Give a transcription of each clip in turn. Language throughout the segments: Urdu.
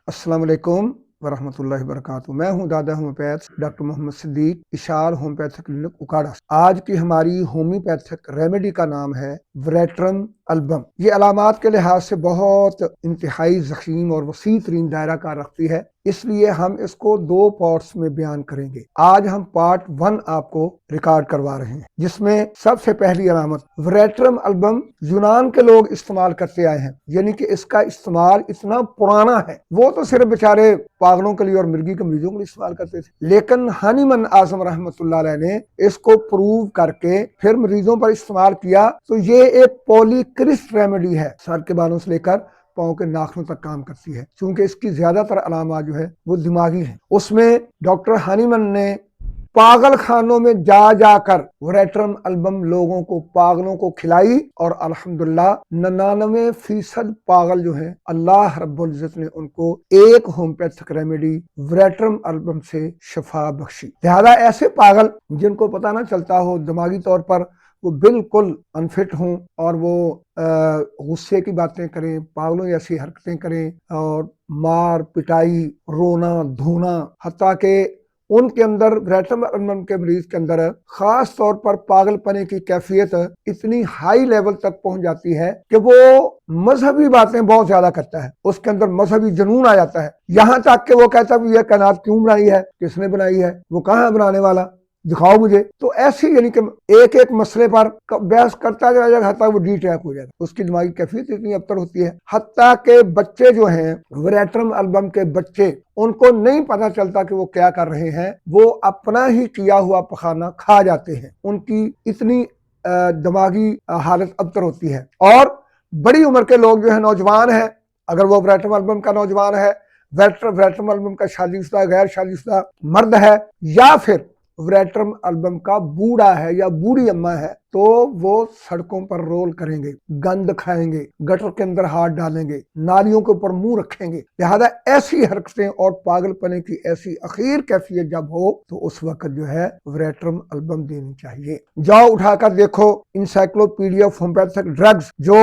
السلام علیکم ورحمۃ اللہ وبرکاتہ۔ میں ہوں دادا ہومیوپیتھ ڈاکٹر محمد صدیق، اشار ہومیوپیتھک کلینک اکاڑا۔ آج کی ہماری ہومیوپیتھک ریمیڈی کا نام ہے وریٹرم البم۔ یہ علامات کے لحاظ سے بہت انتہائی ضخیم اور وسیع ترین دائرہ کار رکھتی ہے، اس لیے ہم اس کو دو پارٹس میں بیان کریں گے۔ آج ہم پارٹ 1 آپ کو ریکارڈ کروا رہے ہیں، جس میں سب سے پہلی علامت وریٹرم البم یونان کے لوگ استعمال کرتے آئے ہیں، یعنی کہ اس کا استعمال اتنا پرانا ہے۔ وہ تو صرف بیچارے پاگلوں کے لیے اور مرگی کے مریضوں کے لیے استعمال کرتے تھے، لیکن ہانیمن اعظم رحمۃ اللہ علیہ نے اس کو پروو کر کے پھر مریضوں پر استعمال کیا، تو یہ ایک پولی کرسٹ ریمیڈی ہے، سر کے بالوں سے لے کر پاؤں کے ناخنوں تک کام کرتی ہے، چونکہ اس کی زیادہ تر علامات جو ہے وہ دماغی ہیں۔ اس میں ڈاکٹر ہانیمن نے پاگل خانوں میں جا جا کر وریٹرم البم لوگوں کو، پاگلوں کو کھلائی، اور الحمدللہ 99% پاگل جو ہیں اللہ رب العزت نے ان کو ایک ہومیوپیتھک ریمیڈی وریٹرم البم سے شفا بخشی۔ لہذا ایسے پاگل جن کو پتہ نہ چلتا ہو، دماغی طور پر وہ بالکل انفٹ ہوں اور وہ غصے کی باتیں کریں، پاگلوں جیسی حرکتیں کریں اور مار پٹائی، رونا دھونا، حتیٰ کہ ان کے اندر وریٹرم البم کے مریض کے اندر خاص طور پر پاگل پنے کی کیفیت اتنی ہائی لیول تک پہنچ جاتی ہے کہ وہ مذہبی باتیں بہت زیادہ کرتا ہے، اس کے اندر مذہبی جنون آ جاتا ہے، یہاں تک کہ وہ کہتا ہے یہ کائنات کیوں بنائی ہے، کس نے بنائی ہے، وہ کہاں ہے بنانے والا، دکھاؤ مجھے۔ تو ایسی یعنی کہ ایک ایک مسئلے پر بحث کرتا جائے گا حتیٰ وہ ڈی ٹریک ہو جائے گا، اس کی دماغی کیفیت اتنی ابتر ہوتی ہے، حتیٰ کہ بچے جو ہیں وریٹرم البم کے بچے، ان کو نہیں پتہ چلتا کہ وہ کیا کر رہے ہیں، وہ اپنا ہی کیا ہوا پخانہ کھا جاتے ہیں، ان کی اتنی دماغی حالت ابتر ہوتی ہے۔ اور بڑی عمر کے لوگ جو ہیں، نوجوان ہیں، اگر وہ وریٹرم البم کا نوجوان ہے، وریٹرم البم کا شادی شدہ غیر شادی شدہ مرد ہے، یا پھر وریٹرم البم کا بوڑھا ہے یا بوڑھی اماں ہے، تو وہ سڑکوں پر رول کریں گے، گند کھائیں گے، گٹر کے اندر ہاتھ ڈالیں گے، نالیوں کے اوپر منہ رکھیں گے۔ لہذا ایسی حرکتیں اور پاگل پنے کی ایسی اخیر کیفیت جب ہو تو اس وقت جو ہے وریٹرم البم دینی چاہیے۔ جاؤ اٹھا کر دیکھو انسائکلوپیڈیا آف ہومیوپیتھک ڈرگز، جو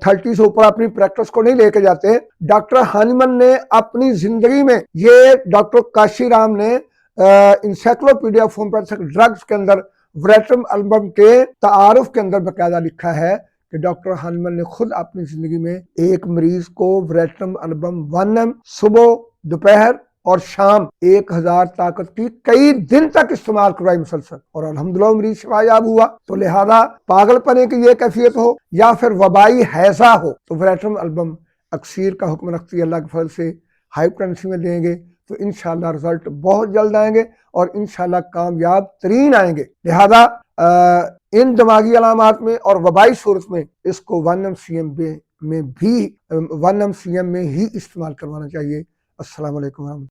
30 سے اوپر اپنی پریکٹس کو نہیں لے کے جاتے، ڈاکٹر ہانیمن نے اپنی زندگی میں، یہ ڈاکٹر کاشی رام نے انسائکلوپیڈیا آف ہومیوپیتھک ڈرگز کے اندر وریٹرم البم کے تعارف کے اندر باقاعدہ لکھا ہے کہ ڈاکٹر ہانیمن نے خود اپنی زندگی میں ایک مریض کو وریٹرم البم 1 صبح، دوپہر اور شام 1000 طاقت کی کئی دن تک استعمال کروائی مسلسل، اور الحمدللہ مریض شفا یاب ہوا۔ تو لہذا پاگل پنے کی یہ کیفیت ہو یا پھر وبائی ہیضہ ہو تو وریٹرم البم اکسیر کا حکم رکھتی ہے، اللہ کے فضل سے ہائپرٹینشن میں دیں گے تو انشاءاللہ رزلٹ بہت جلد آئیں گے اور انشاءاللہ کامیاب ترین آئیں گے۔ لہذا ان دماغی علامات میں اور وبائی صورت میں اس کو 1 میں ہی استعمال کروانا چاہیے۔ السلام علیکم ورحمۃ اللہ۔